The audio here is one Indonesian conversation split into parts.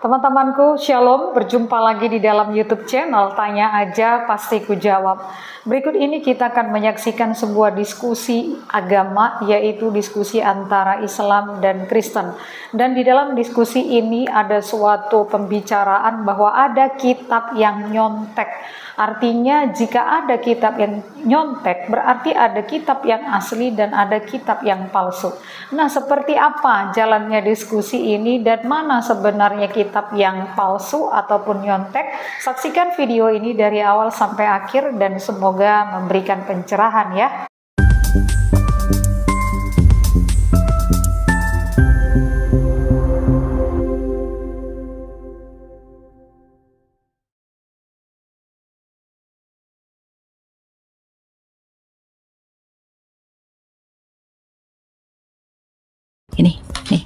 Teman-temanku, Shalom, berjumpa lagi di dalam YouTube channel Tanya Aja Pasti Ku Jawab. Berikut ini kita akan menyaksikan sebuah diskusi agama, yaitu diskusi antara Islam dan Kristen. Dan di dalam diskusi ini ada suatu pembicaraan bahwa ada kitab yang nyontek. Artinya jika ada kitab yang nyontek, berarti ada kitab yang asli dan ada kitab yang palsu. Nah, seperti apa jalannya diskusi ini dan mana sebenarnya kitab yang palsu ataupun nyontek? Saksikan video ini dari awal sampai akhir dan semoga memberikan pencerahan ya. Ini, nih,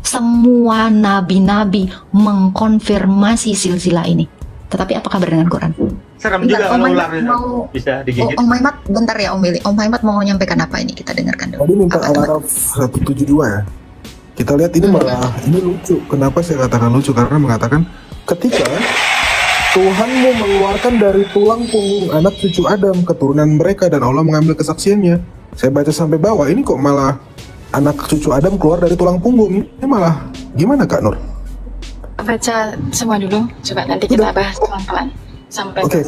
semua nabi-nabi mengkonfirmasi silsilah ini. Tetapi apa kabar dengan Quran? Serem juga kalau ularnya bisa digigit. Om Maimat, bentar ya Om Billy. Om Maimat mau menyampaikan apa ini? Kita dengarkan dulu. Tadi minta Al-Araf 172 ya. Kita lihat ini malah ini lucu. Kenapa saya katakan lucu? Karena mengatakan ketika Tuhanmu mengeluarkan dari tulang punggung anak cucu Adam keturunan mereka dan Allah mengambil kesaksiannya. Saya baca sampai bawah, ini kok malah anak cucu Adam keluar dari tulang punggung. Ini malah gimana Kak Nur? Baca semua dulu, coba nanti kita bahas pelan-pelan sampai. Oke.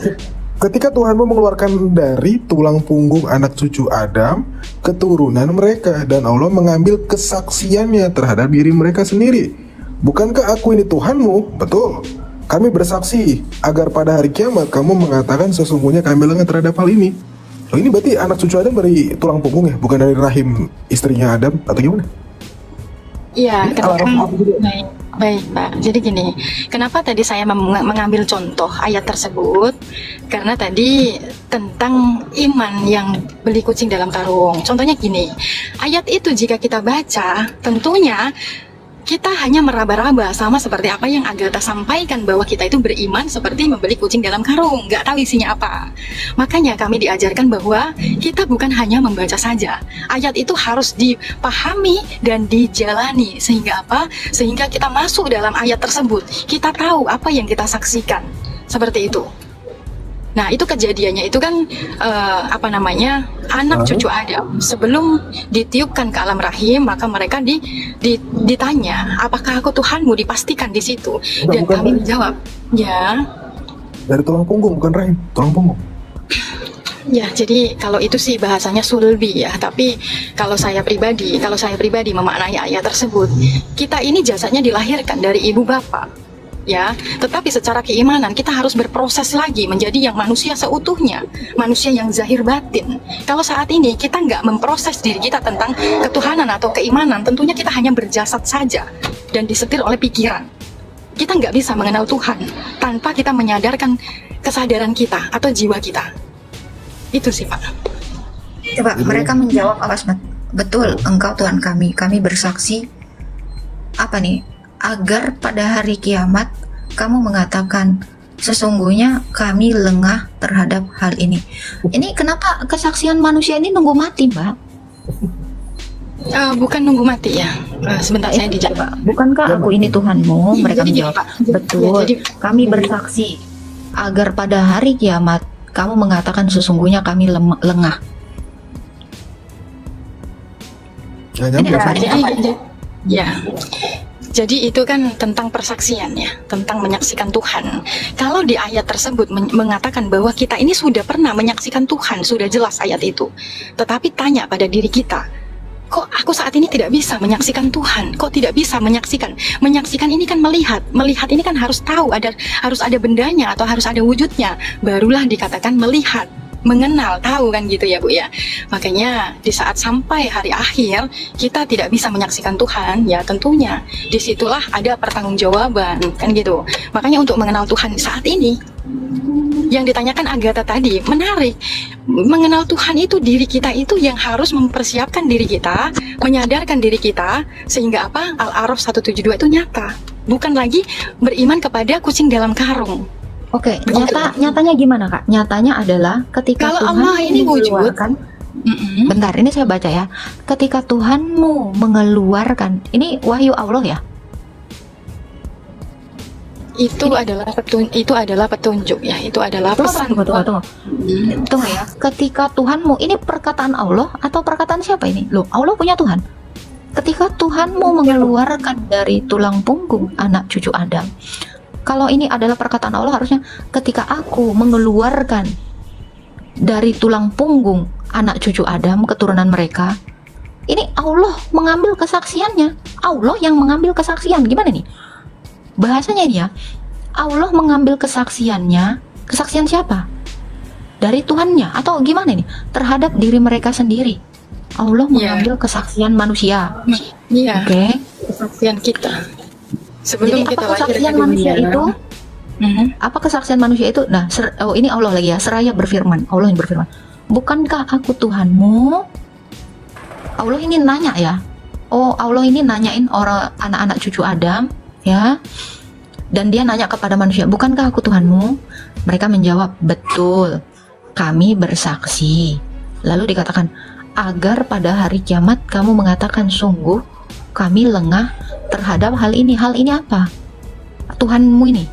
Ketika Tuhanmu mengeluarkan dari tulang punggung anak cucu Adam keturunan mereka dan Allah mengambil kesaksiannya terhadap diri mereka sendiri. Bukankah aku ini Tuhanmu? Betul. Kami bersaksi agar pada hari kiamat kamu mengatakan sesungguhnya kami lengah terhadap hal ini. Oh, ini berarti anak cucu Adam dari tulang punggung ya, bukan dari rahim istrinya Adam atau gimana? Iya, baik Pak. Jadi gini, kenapa tadi saya mengambil contoh ayat tersebut? Karena tadi tentang iman yang beli kucing dalam karung. Contohnya gini, ayat itu jika kita baca, tentunya kita hanya meraba-raba sama seperti apa yang Agatha sampaikan, bahwa kita itu beriman seperti membeli kucing dalam karung, nggak tahu isinya apa. Makanya kami diajarkan bahwa kita bukan hanya membaca saja, ayat itu harus dipahami dan dijalani. Sehingga apa? Sehingga kita masuk dalam ayat tersebut, kita tahu apa yang kita saksikan. Seperti itu. Nah, itu kejadiannya itu kan anak cucu Adam sebelum ditiupkan ke alam rahim, maka mereka ditanya, apakah aku Tuhanmu? Dipastikan di situ. Dan kami menjawab, ya. Dari tulang punggung, bukan rahim, tulang punggung. Ya, jadi kalau itu sih bahasanya sulbi ya. Tapi kalau saya pribadi memaknai ayat tersebut, kita ini jasanya dilahirkan dari ibu bapak. Ya, tetapi secara keimanan kita harus berproses lagi menjadi yang manusia seutuhnya, manusia yang zahir batin. Kalau saat ini kita nggak memproses diri kita tentang ketuhanan atau keimanan, tentunya kita hanya berjasad saja dan disetir oleh pikiran. Kita nggak bisa mengenal Tuhan tanpa kita menyadarkan kesadaran kita atau jiwa kita. Itu sih Pak. Coba mereka menjawab apa, Mas? Betul, Engkau Tuhan kami bersaksi apa nih? Agar pada hari kiamat kamu mengatakan sesungguhnya kami lengah terhadap hal ini. Ini kenapa kesaksian manusia ini nunggu mati, Mbak? Bukan nunggu mati ya. Sebentar saya dijawab. Bukankah aku ini Tuhanmu? Mereka menjawab, betul. Kami bersaksi agar pada hari kiamat kamu mengatakan sesungguhnya kami lengah. Jadi itu kan tentang persaksian ya, tentang menyaksikan Tuhan. Kalau di ayat tersebut mengatakan bahwa kita ini sudah pernah menyaksikan Tuhan, sudah jelas ayat itu. Tetapi tanya pada diri kita, kok aku saat ini tidak bisa menyaksikan Tuhan? Kok tidak bisa menyaksikan? Menyaksikan ini kan melihat ini kan harus tahu, harus ada bendanya atau harus ada wujudnya, barulah dikatakan melihat. Mengenal, tahu kan gitu ya Bu ya. Makanya di saat sampai hari akhir kita tidak bisa menyaksikan Tuhan, ya tentunya disitulah ada pertanggungjawaban kan gitu. Makanya untuk mengenal Tuhan saat ini yang ditanyakan Agatha tadi menarik. Mengenal Tuhan itu diri kita itu yang harus mempersiapkan diri kita, menyadarkan diri kita sehingga apa? Al-Araf 172 itu nyata. Bukan lagi beriman kepada kucing dalam karung. Oke, nyatanya gimana Kak? Nyatanya adalah ketika kalau Tuhan Allah ini wujud, bentar, ini saya baca ya. Ketika Tuhanmu mengeluarkan, ini wahyu Allah ya? Itu adalah petunjuk ya, itu adalah pesan. Tunggu ya. Ketika Tuhanmu, ini perkataan Allah atau perkataan siapa ini? Loh, Allah punya Tuhan. Ketika Tuhanmu mengeluarkan dari tulang punggung anak cucu Adam. Kalau ini adalah perkataan Allah, harusnya ketika aku mengeluarkan dari tulang punggung anak cucu Adam, keturunan mereka. Ini Allah mengambil kesaksiannya. Allah yang mengambil kesaksian. Gimana nih? Bahasanya dia, Allah mengambil kesaksiannya. Kesaksian siapa? Dari Tuhannya atau gimana nih? Terhadap diri mereka sendiri. Allah mengambil kesaksian manusia. Iya. Oke. Kesaksian kita. Sebelum Jadi kita apa kesaksian manusia itu? Apa kesaksian manusia itu? Nah, ini Allah lagi ya. Seraya berfirman. Allah yang berfirman. Bukankah aku Tuhanmu? Allah ini nanya ya. Oh, Allah ini nanyain orang anak-anak cucu Adam. Ya, dan dia nanya kepada manusia, bukankah aku Tuhanmu? Mereka menjawab, betul, kami bersaksi. Lalu dikatakan, agar pada hari kiamat kamu mengatakan, sungguh kami lengah terhadap hal ini. Hal ini apa? Tuhanmu ini.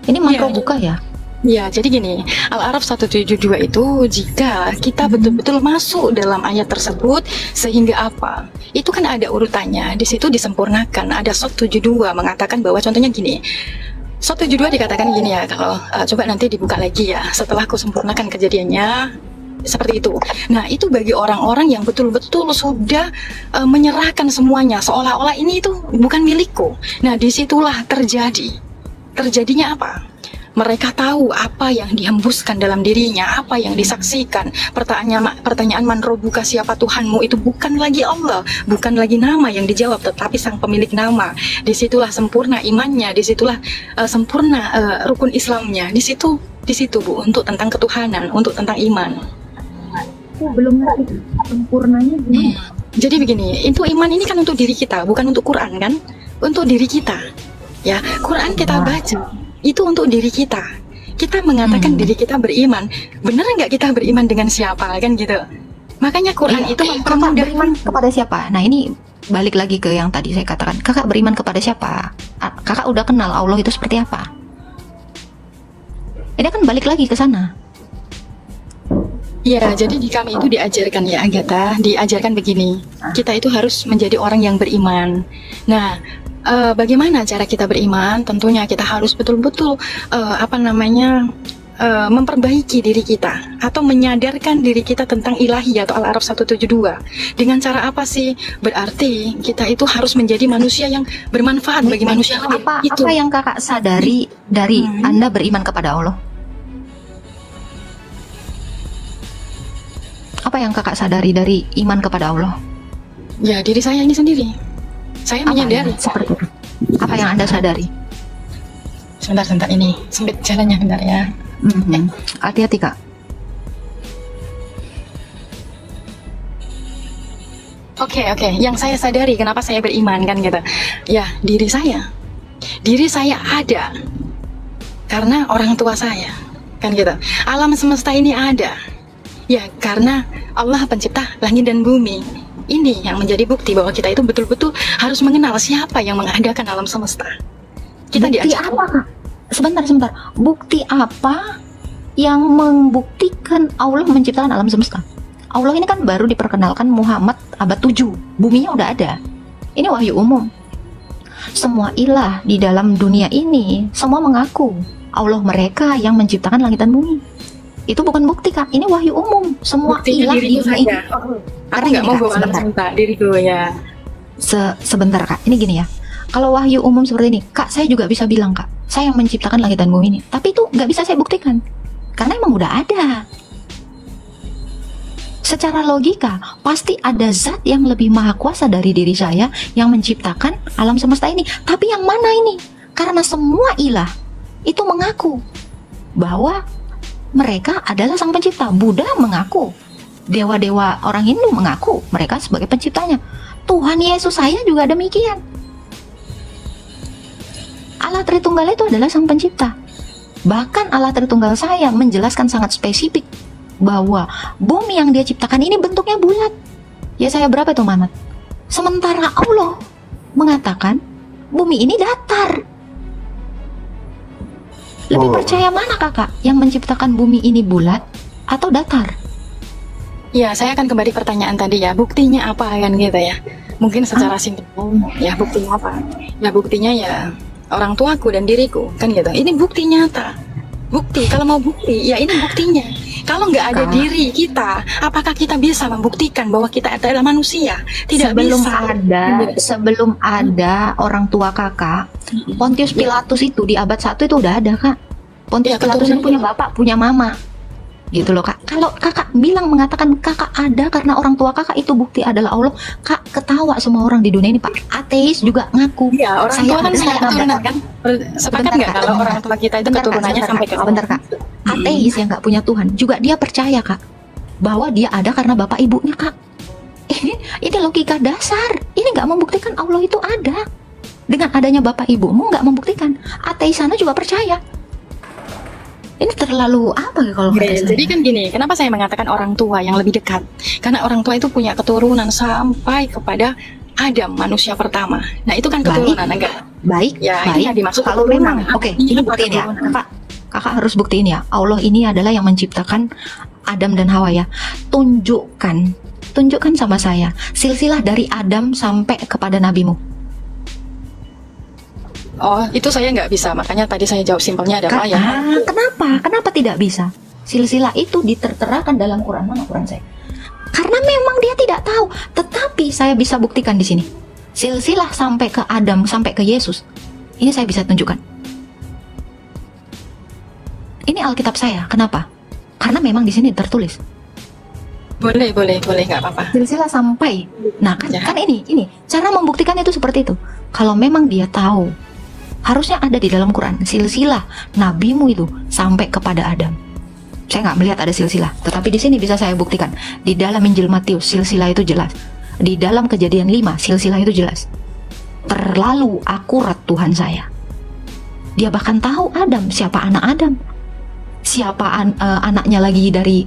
Ini makro buka ya. Ya, jadi gini, Al-A'raf 172 itu jika kita betul-betul masuk dalam ayat tersebut, sehingga apa? Itu kan ada urutannya, di situ disempurnakan. Ada Sot 72 mengatakan bahwa contohnya gini, Sot 72 dikatakan gini ya, kalau coba nanti dibuka lagi ya, setelah aku sempurnakan kejadiannya, seperti itu. Nah, itu bagi orang-orang yang betul-betul sudah menyerahkan semuanya, seolah-olah ini itu bukan milikku. Nah, disitulah terjadinya apa? Mereka tahu apa yang dihembuskan dalam dirinya, apa yang disaksikan. Pertanyaan man robuka, siapa Tuhanmu, itu bukan lagi Allah, bukan lagi nama yang dijawab, tetapi sang pemilik nama. Disitulah sempurna imannya, disitulah sempurna rukun Islamnya. Di situ Bu, untuk tentang ketuhanan, untuk tentang iman. Aku belum ngerti sempurnanya gimana. Jadi begini, itu iman ini kan untuk diri kita, bukan untuk Quran kan? Untuk diri kita. Ya, Quran kita baca. Itu untuk diri kita. Kita mengatakan diri kita beriman. Benar nggak kita beriman dengan siapa kan gitu? Makanya Quran itu kakak beriman kepada siapa? Nah, ini balik lagi ke yang tadi saya katakan. Kakak beriman kepada siapa? Kakak udah kenal Allah itu seperti apa? Ini kan balik lagi ke sana. Ya, jadi di kami itu diajarkan ya Agatha, diajarkan begini. Kita itu harus menjadi orang yang beriman. Nah, bagaimana cara kita beriman? Tentunya kita harus betul-betul memperbaiki diri kita atau menyadarkan diri kita tentang ilahi atau Al-A'raf 172. Dengan cara apa sih? Berarti kita itu harus menjadi manusia yang bermanfaat bagi manusia lain. Apa yang kakak sadari dari Anda beriman kepada Allah? Apa yang kakak sadari dari iman kepada Allah? Ya, diri saya ini sendiri. Saya menyadari. Seperti itu. Apa yang Anda sadari? Sebentar ini sempit jalannya, bentar ya. Hati-hati Kak. Oke. Yang saya sadari kenapa saya beriman kan gitu. Ya, diri saya ada karena orang tua saya kan gitu. Alam semesta ini ada ya karena Allah pencipta langit dan bumi. Ini yang menjadi bukti bahwa kita itu betul-betul harus mengenal siapa yang mengadakan alam semesta. Kita bukti apa Kak? Sebentar. Bukti apa yang membuktikan Allah menciptakan alam semesta? Allah ini kan baru diperkenalkan Muhammad abad 7. Buminya udah ada. Ini wahyu umum. Semua ilah di dalam dunia ini semua mengaku Allah mereka yang menciptakan langit dan bumi. Itu bukan bukti Kak, ini wahyu umum. Semua buktinya ilah di dunia ini. Aku nggak mau bawa alam semesta diriku ya. Sebentar Kak, ini gini ya. Kalau wahyu umum seperti ini, Kak, saya juga bisa bilang Kak, saya yang menciptakan langit dan bumi ini. Tapi itu nggak bisa saya buktikan, karena emang udah ada. Secara logika, pasti ada zat yang lebih maha kuasa dari diri saya yang menciptakan alam semesta ini. Tapi yang mana ini? Karena semua ilah itu mengaku bahwa mereka adalah sang pencipta. Buddha mengaku, dewa-dewa orang Hindu mengaku mereka sebagai penciptanya. Tuhan Yesus saya juga demikian. Allah Tritunggal itu adalah sang pencipta. Bahkan Allah Tritunggal saya menjelaskan sangat spesifik bahwa bumi yang dia ciptakan ini bentuknya bulat. Ya saya berapa itu Mamat? Sementara Allah mengatakan bumi ini datar. Lebih percaya mana kakak? Yang menciptakan bumi ini bulat atau datar? Ya, saya akan kembali pertanyaan tadi ya. Buktinya apa kan gitu ya? Mungkin secara simpel, ya buktinya apa? Ya buktinya ya orang tuaku dan diriku kan gitu. Ini bukti nyata. Bukti, kalau mau bukti, ya ini buktinya. Kalau nggak ada diri kita, apakah kita bisa membuktikan bahwa kita adalah manusia? Tidak bisa. Sebelum ada orang tua kakak, Pontius Pilatus itu di abad 1 itu udah ada kak. Pontius Pilatus itu punya bapak, punya mama, gitu loh kak. Kalau kakak mengatakan kakak ada karena orang tua kakak itu bukti adalah Allah, kak ketawa semua orang di dunia ini pak. Ateis juga ngaku. Iya, orang tua kan saya keturunan kan. Sepakat nggak kalau orang tua kita itu keturunannya sampai ke bentar kak. Ateis yang nggak punya Tuhan juga dia percaya kak bahwa dia ada karena bapak ibunya kak. Ini logika dasar. Ini nggak membuktikan Allah itu ada. Dengan adanya bapak ibumu nggak membuktikan. Ateis sana juga percaya. Ini terlalu apa ya kalau kata saya? Jadi kan gini, kenapa saya mengatakan orang tua yang lebih dekat? Karena orang tua itu punya keturunan sampai kepada Adam, manusia pertama. Nah itu kan keturunan baik. Ya, baik. ini dimaksud kalau memang ini buktiin ya, kakak harus buktiin ya. Allah ini adalah yang menciptakan Adam dan Hawa ya. Tunjukkan sama saya silsilah dari Adam sampai kepada nabimu. Oh, itu saya nggak bisa. Makanya tadi saya jawab simpelnya adalah ya. Kenapa tidak bisa? Silsilah itu diterterakan dalam Quran. Mana Quran saya? Karena memang dia tidak tahu. Tetapi saya bisa buktikan di sini. Silsilah sampai ke Adam, sampai ke Yesus. Ini saya bisa tunjukkan. Ini Alkitab saya. Kenapa? Karena memang di sini tertulis. Boleh, nggak apa-apa. Silsilah sampai. Nah, kan ini cara membuktikan itu seperti itu. Kalau memang dia tahu, harusnya ada di dalam Quran silsilah nabimu itu sampai kepada Adam. Saya nggak melihat ada silsilah, tetapi di sini bisa saya buktikan. Di dalam Injil Matius silsilah itu jelas. Di dalam Kejadian 5 silsilah itu jelas. Terlalu akurat Tuhan saya. Dia bahkan tahu Adam, siapa anak Adam, siapa anaknya lagi dari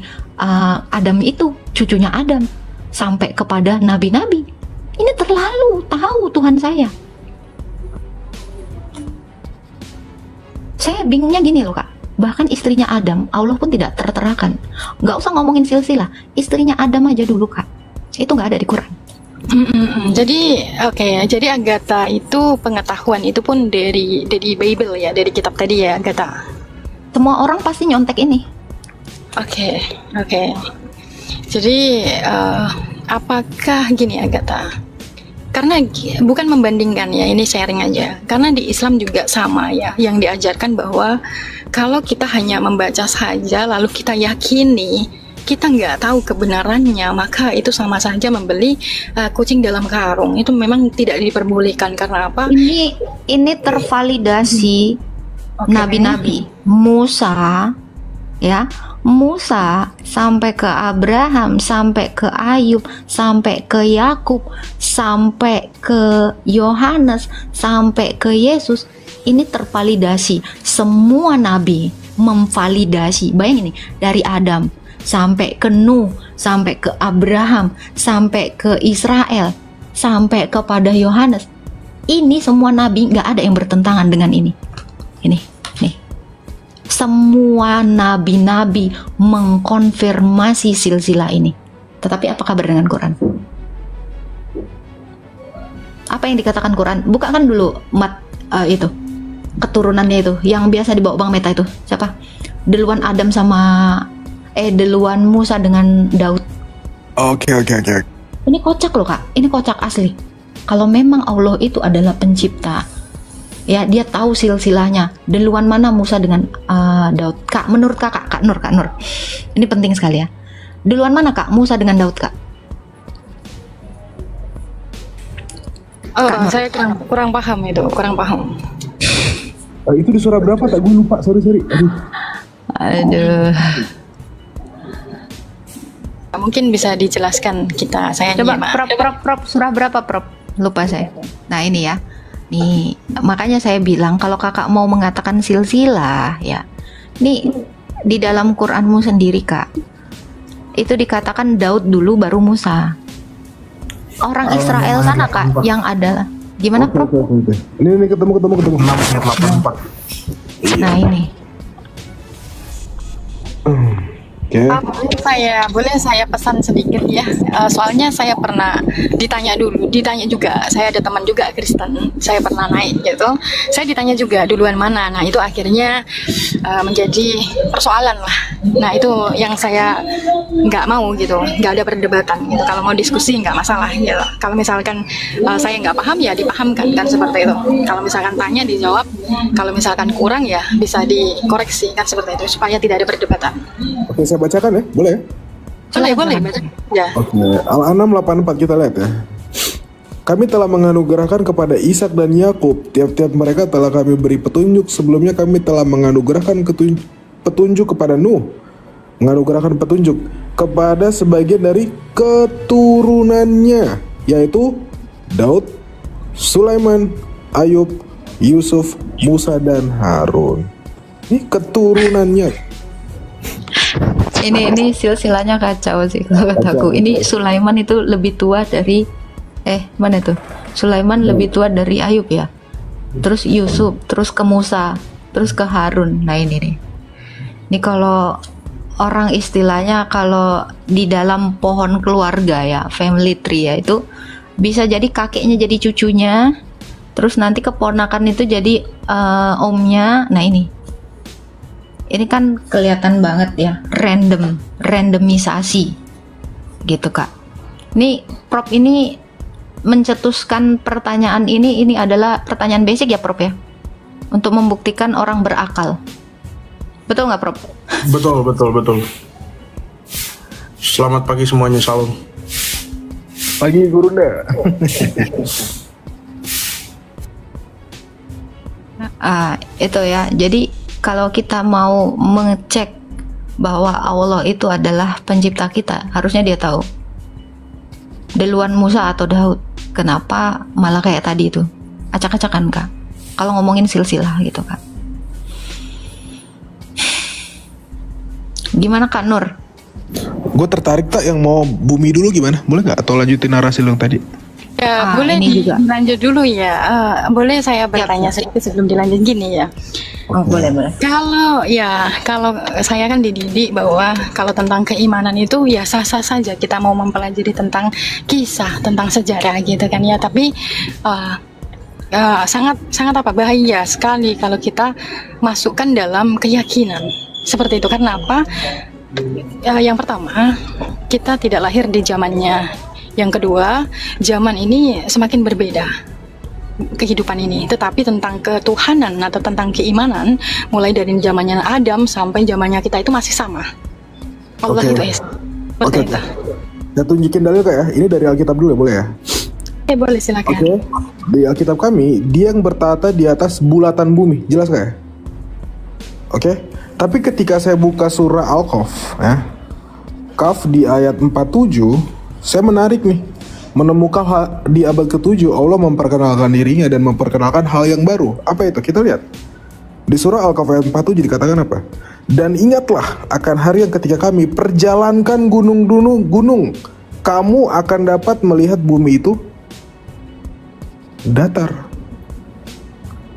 Adam itu, cucunya Adam, sampai kepada nabi-nabi. Ini terlalu tahu Tuhan saya. Saya bingungnya gini loh kak. Bahkan istrinya Adam, Allah pun tidak terterakan. Nggak usah ngomongin silsilah, istrinya Adam aja dulu kak. Itu nggak ada di Quran. Jadi jadi Agatha itu pengetahuan itu pun dari Bible ya, dari kitab tadi ya Agatha. Semua orang pasti nyontek ini. Oke. Jadi apakah gini Agatha? Karena bukan membandingkan ya, ini sharing aja. Karena di Islam juga sama ya, yang diajarkan bahwa kalau kita hanya membaca saja lalu kita yakini, kita nggak tahu kebenarannya, maka itu sama saja membeli kucing dalam karung. Itu memang tidak diperbolehkan. Karena apa? Ini tervalidasi nabi-nabi. Musa ya, Musa sampai ke Abraham, sampai ke Ayub, sampai ke Yakub, sampai ke Yohanes, sampai ke Yesus. Ini tervalidasi. Semua nabi memvalidasi. Bayangin nih, dari Adam sampai ke Nuh, sampai ke Abraham, sampai ke Israel, sampai kepada Yohanes. Ini semua nabi, nggak ada yang bertentangan dengan ini. Ini. Semua nabi-nabi mengkonfirmasi silsilah ini. Tetapi apa kabar dengan Quran? Apa yang dikatakan Quran? Bukakan dulu itu keturunannya itu yang biasa dibawa Bang Meta itu. Siapa? Duluan Adam sama duluan Musa dengan Daud. Oke. Ini kocak loh kak. Ini kocak asli. Kalau memang Allah itu adalah pencipta, ya dia tahu silsilahnya. Duluan mana Musa dengan Daud? Kak, menurut kakak, Kak Nur. Ini penting sekali ya. Duluan mana Kak Musa dengan Daud Kak? Oh, saya kurang paham itu, kurang paham. Itu di surah berapa tak gue lupa, sorry. Aduh. Mungkin bisa dijelaskan saya coba Prof, surah berapa Prof? Lupa saya. Nah ini ya. Nih, makanya saya bilang kalau kakak mau mengatakan silsilah ya, nih di dalam Quranmu sendiri kak, itu dikatakan Daud dulu baru Musa. Orang Israel sana kak yang ada, gimana Prof? Ini ketemu. 6 ayat 84. Nah ini, Oke. Boleh saya pesan sedikit ya. Soalnya saya pernah ditanya juga. Saya ada teman juga Kristen. Saya pernah naik gitu. Saya ditanya juga duluan mana. Nah itu akhirnya menjadi persoalan lah. Nah itu yang saya nggak mau gitu. Nggak ada perdebatan gitu. Kalau mau diskusi nggak masalah gitu. Kalau misalkan saya nggak paham ya dipahamkan kan seperti itu. Kalau misalkan tanya dijawab. Kalau misalkan kurang ya bisa dikoreksi kan seperti itu supaya tidak ada perdebatan. Oke, saya bacakan ya, boleh ya? Boleh baca. Ya. Oke, Al-An'am 84 kita lihat ya. Kami telah menganugerahkan kepada Ishak dan Yakub, tiap-tiap mereka telah kami beri petunjuk. Sebelumnya kami telah menganugerahkan petunjuk kepada Nuh, menganugerahkan petunjuk kepada sebagian dari keturunannya, yaitu Daud, Sulaiman, Ayub, Yusuf, Musa, dan Harun. Ini keturunannya. Ini silsilahnya kacau sih kalau kataku. Ini Sulaiman itu lebih tua dari mana tuh? Sulaiman lebih tua dari Ayub ya. Terus Yusuf, terus ke Musa, terus ke Harun. Nah ini nih. Ini kalau orang istilahnya kalau di dalam pohon keluarga ya, family tree ya, itu bisa jadi kakeknya jadi cucunya, terus nanti keponakan itu jadi omnya. Nah ini kan kelihatan banget ya, randomisasi gitu Kak. Ini Prof ini mencetuskan pertanyaan ini adalah pertanyaan basic ya Prof ya, untuk membuktikan orang berakal. Betul nggak Prof? Betul. Selamat pagi semuanya, salam. Pagi Gurunda. Itu ya. Jadi kalau kita mau mengecek bahwa Allah itu adalah pencipta kita, harusnya dia tahu duluan Musa atau Daud. Kenapa malah kayak tadi itu acak-acakan Kak, kalau ngomongin silsilah gitu Kak. Gimana Kak Nur? Gue tertarik tak yang mau bumi dulu gimana? Boleh nggak? Atau lanjutin narasi lo yang tadi? Ya, boleh dilanjut dulu ya. Boleh saya bertanya sedikit sebelum dilanjut gini ya. Boleh. Kalau saya kan dididik bahwa kalau tentang keimanan itu ya sah-sah saja kita mau mempelajari tentang kisah, tentang sejarah gitu kan ya. Tapi sangat bahaya sekali kalau kita masukkan dalam keyakinan seperti itu. Karena apa? Yang pertama, kita tidak lahir di zamannya. Yang kedua, zaman ini semakin berbeda kehidupan ini, tetapi tentang ketuhanan atau tentang keimanan mulai dari zamannya Adam sampai zamannya kita itu masih sama. Allah itu Oke. Saya tunjukin dalil Kak ya. Ini dari Alkitab dulu ya, boleh ya? Boleh silakan. Oke. Di Alkitab kami, dia yang bertata di atas bulatan bumi. Jelas Kak ya? Oke. Tapi ketika saya buka surah Al-Kahf ya, Kahf di ayat 47, saya menarik nih, menemukan di abad ke-7 Allah memperkenalkan dirinya dan memperkenalkan hal yang baru. Apa itu? Kita lihat. Di surah Al-Kahf ayat 47 dikatakan apa? Dan ingatlah akan hari yang ketika kami perjalankan gunung, kamu akan dapat melihat bumi itu datar.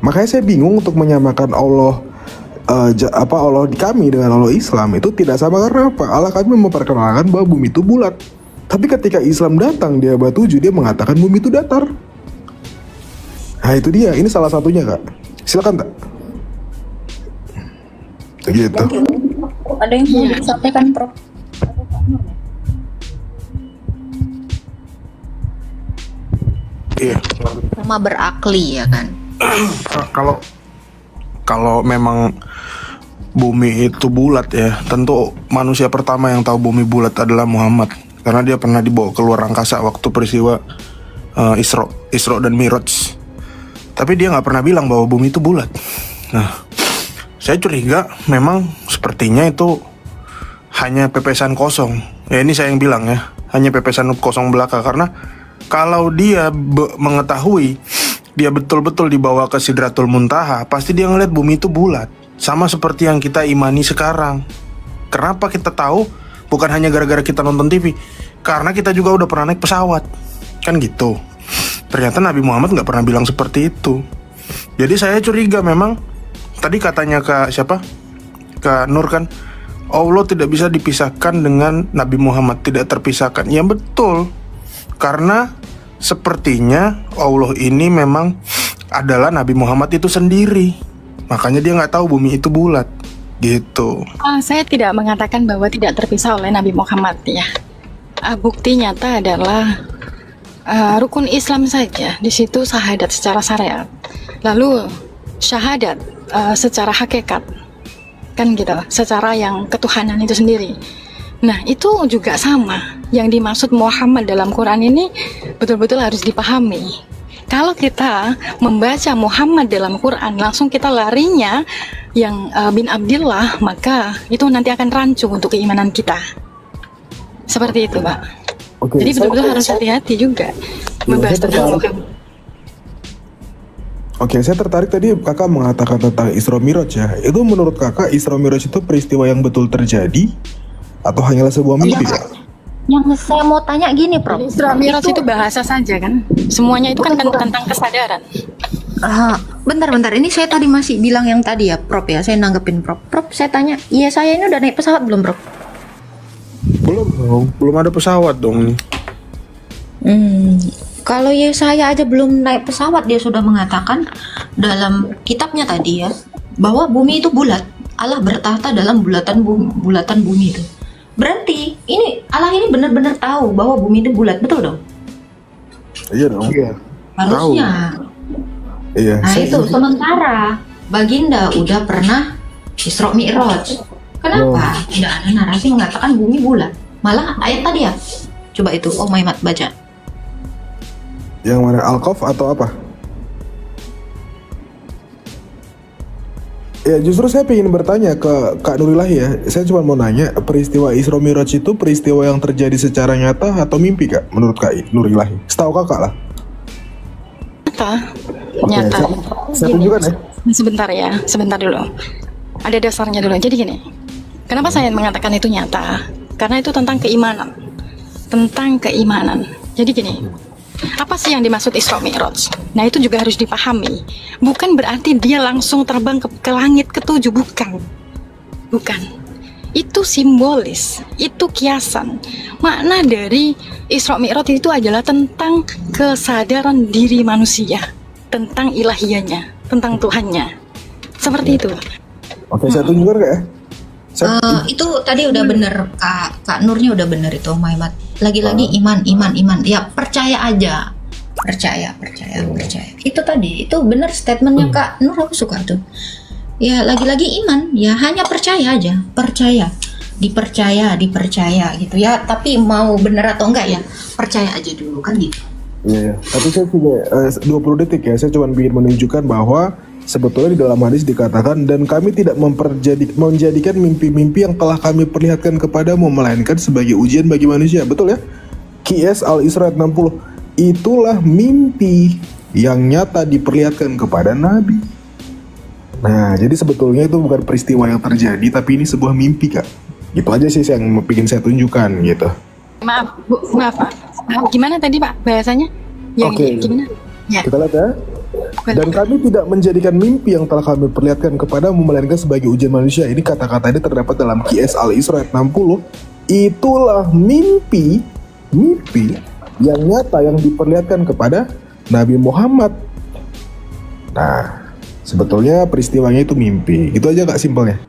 Makanya saya bingung untuk menyamakan Allah Allah di kami dengan Allah Islam itu tidak sama. Karena apa? Allah kami memperkenalkan bahwa bumi itu bulat. Tapi ketika Islam datang di abad 7, dia mengatakan bumi itu datar. Nah itu dia, ini salah satunya Kak. Silakan tak? Gitu. Ada yang mau disampaikan Prof? Iya. Sama berakli ya kan. Kalau memang bumi itu bulat ya, tentu manusia pertama yang tahu bumi bulat adalah Muhammad. Karena dia pernah dibawa keluar angkasa waktu peristiwa Isra dan Miraj. Tapi dia nggak pernah bilang bahwa bumi itu bulat. Nah, saya curiga memang sepertinya itu hanya pepesan kosong. Ya ini saya yang bilang ya, hanya pepesan kosong belaka. Karena kalau dia mengetahui dia betul-betul dibawa ke Sidratul Muntaha, pasti dia ngeliat bumi itu bulat. Sama seperti yang kita imani sekarang. Kenapa kita tahu? Bukan hanya gara-gara kita nonton TV, karena kita juga udah pernah naik pesawat. Kan gitu. Ternyata Nabi Muhammad gak pernah bilang seperti itu. Jadi saya curiga memang, tadi katanya Kak siapa? Kak Nur kan, Allah tidak bisa dipisahkan dengan Nabi Muhammad, tidak terpisahkan. Ya betul, karena sepertinya Allah ini memang adalah Nabi Muhammad itu sendiri. Makanya dia nggak tahu bumi itu bulat, gitu. Saya tidak mengatakan bahwa tidak terpisah oleh Nabi Muhammad ya. Bukti nyata adalah rukun Islam saja. Di situ syahadat secara syariat. Lalu syahadat secara hakikat, kan gitu, secara yang ketuhanan itu sendiri. Nah, itu juga sama. Yang dimaksud Muhammad dalam Quran ini betul-betul harus dipahami. Kalau kita membaca Muhammad dalam Quran, langsung kita larinya yang bin Abdillah, maka itu nanti akan rancu untuk keimanan kita. Seperti itu, Pak. Jadi betul-betul harus hati-hati juga membahas tentang Muhammad. Saya tertarik tadi kakak mengatakan tentang Isra Miraj ya. Itu menurut kakak Isra Miraj itu peristiwa yang betul terjadi atau hanyalah sebuah mimpi, Kak? Yang saya mau tanya gini, Prof. Isra Miraj itu bahasa saja kan? Semuanya itu kan tentang kesadaran. Bentar. Ini saya tadi masih bilang yang tadi ya, Prof ya. Saya nanggepin Prof. Prof, saya tanya, iya saya ini udah naik pesawat belum, Prof? Belum ada pesawat dong. Kalau Yesaya aja belum naik pesawat, dia sudah mengatakan dalam kitabnya tadi ya, bahwa bumi itu bulat. Allah bertahta dalam bulatan bumi itu. Berarti ini Allah ini benar-benar tahu bahwa bumi itu bulat, betul dong? Iya dong. Iya. Harusnya. Iya. Nah itu sementara Baginda udah pernah Isra Mi'raj. Kenapa tidak ada narasi mengatakan bumi bulat? Malah ayat tadi ya. Coba itu, Maimat baca. Yang mana, Al-Qaf atau apa? Ya justru saya ingin bertanya ke Kak Nurilahi ya. Saya cuma mau nanya, peristiwa Isra Miraj itu peristiwa yang terjadi secara nyata atau mimpi, Kak? Menurut Kak Nurilahi, setahu kakak lah. Nyata. Saya tunjukkan ya. Sebentar dulu. Ada dasarnya dulu. Jadi gini, kenapa saya mengatakan itu nyata? Karena itu tentang keimanan. Jadi gini, apa sih yang dimaksud Isra Mi'raj? Nah itu juga harus dipahami. Bukan berarti dia langsung terbang ke langit ketujuh, bukan. Itu simbolis, itu kiasan. Makna dari Isra Mi'raj itu adalah tentang kesadaran diri manusia, tentang ilahiyahnya, tentang Tuhannya. Seperti itu. Saya tunjukkan Kak ya. Itu tadi udah bener, Kak Nurnya udah bener itu, Maimat. Lagi-lagi iman. Ya percaya aja. Percaya. Itu tadi, itu bener statementnya Kak Nur, aku suka tuh. Ya lagi-lagi iman, ya hanya percaya aja. Dipercaya gitu ya. Tapi mau bener atau enggak ya, percaya aja dulu kan gitu. Iya. Tapi saya juga 20 detik ya. Saya cuma ingin menunjukkan bahwa sebetulnya di dalam hadis dikatakan, dan kami tidak menjadikan mimpi-mimpi yang telah kami perlihatkan kepadamu melainkan sebagai ujian bagi manusia. Betul ya? QS Al-Isra 60. Itulah mimpi yang nyata diperlihatkan kepada Nabi. Nah, jadi sebetulnya itu bukan peristiwa yang terjadi, tapi ini sebuah mimpi, Kak. Gitu aja sih yang ingin saya tunjukkan gitu. Maaf, Pak. Gimana tadi Pak bahasanya? Gimana? Ya. Kita lihat ya. Dan kami tidak menjadikan mimpi yang telah kami perlihatkan kepadamu melainkan sebagai ujian manusia. Ini kata-kata ini terdapat dalam QS Al-Isra 60. Itulah mimpi yang nyata yang diperlihatkan kepada Nabi Muhammad. Nah, sebetulnya peristiwanya itu mimpi. Itu aja Kak simpelnya.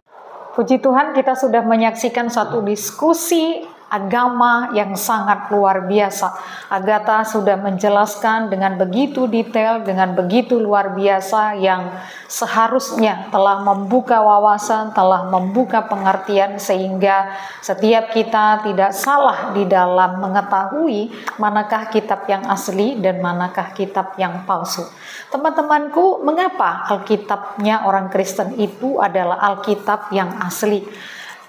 Puji Tuhan, kita sudah menyaksikan satu diskusi agama yang sangat luar biasa. Agatha sudah menjelaskan dengan begitu detail, dengan begitu luar biasa, yang seharusnya telah membuka wawasan, telah membuka pengertian, sehingga setiap kita tidak salah di dalam mengetahui manakah kitab yang asli dan manakah kitab yang palsu. Teman-temanku, mengapa Alkitabnya orang Kristen itu adalah Alkitab yang asli?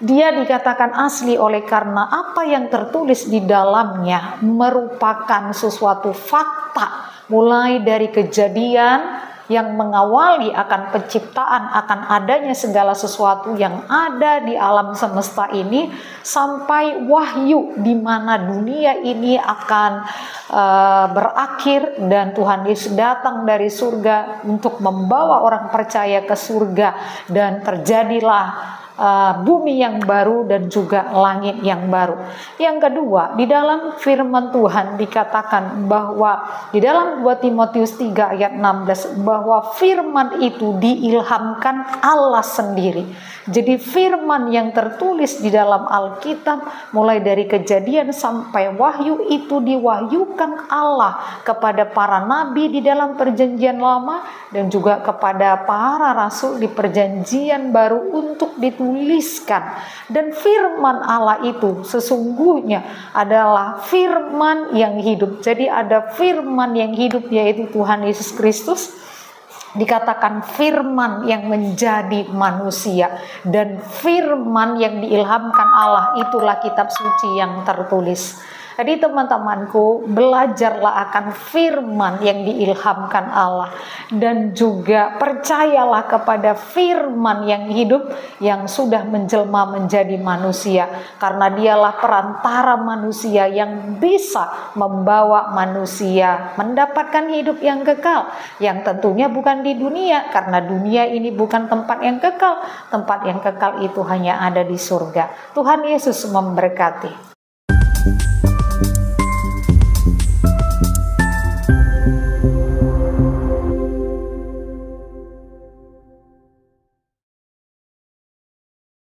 Dia dikatakan asli oleh karena apa yang tertulis di dalamnya merupakan sesuatu fakta, mulai dari kejadian yang mengawali akan penciptaan, akan adanya segala sesuatu yang ada di alam semesta ini, sampai wahyu di mana dunia ini akan berakhir dan Tuhan Yesus datang dari surga untuk membawa orang percaya ke surga, dan terjadilah bumi yang baru dan juga langit yang baru. Yang kedua, di dalam firman Tuhan dikatakan bahwa di dalam 2 Timotius 3 ayat 16 bahwa firman itu diilhamkan Allah sendiri. Jadi firman yang tertulis di dalam Alkitab mulai dari Kejadian sampai Wahyu itu diwahyukan Allah kepada para nabi di dalam Perjanjian Lama dan juga kepada para rasul di Perjanjian Baru untuk dituliskan. Dan firman Allah itu sesungguhnya adalah firman yang hidup. Jadi ada firman yang hidup yaitu Tuhan Yesus Kristus. Dikatakan firman yang menjadi manusia, dan firman yang diilhamkan Allah itulah kitab suci yang tertulis. Jadi teman-temanku, belajarlah akan firman yang diilhamkan Allah dan juga percayalah kepada firman yang hidup yang sudah menjelma menjadi manusia, karena dialah perantara manusia yang bisa membawa manusia mendapatkan hidup yang kekal, yang tentunya bukan di dunia, karena dunia ini bukan tempat yang kekal. Tempat yang kekal itu hanya ada di surga. Tuhan Yesus memberkati.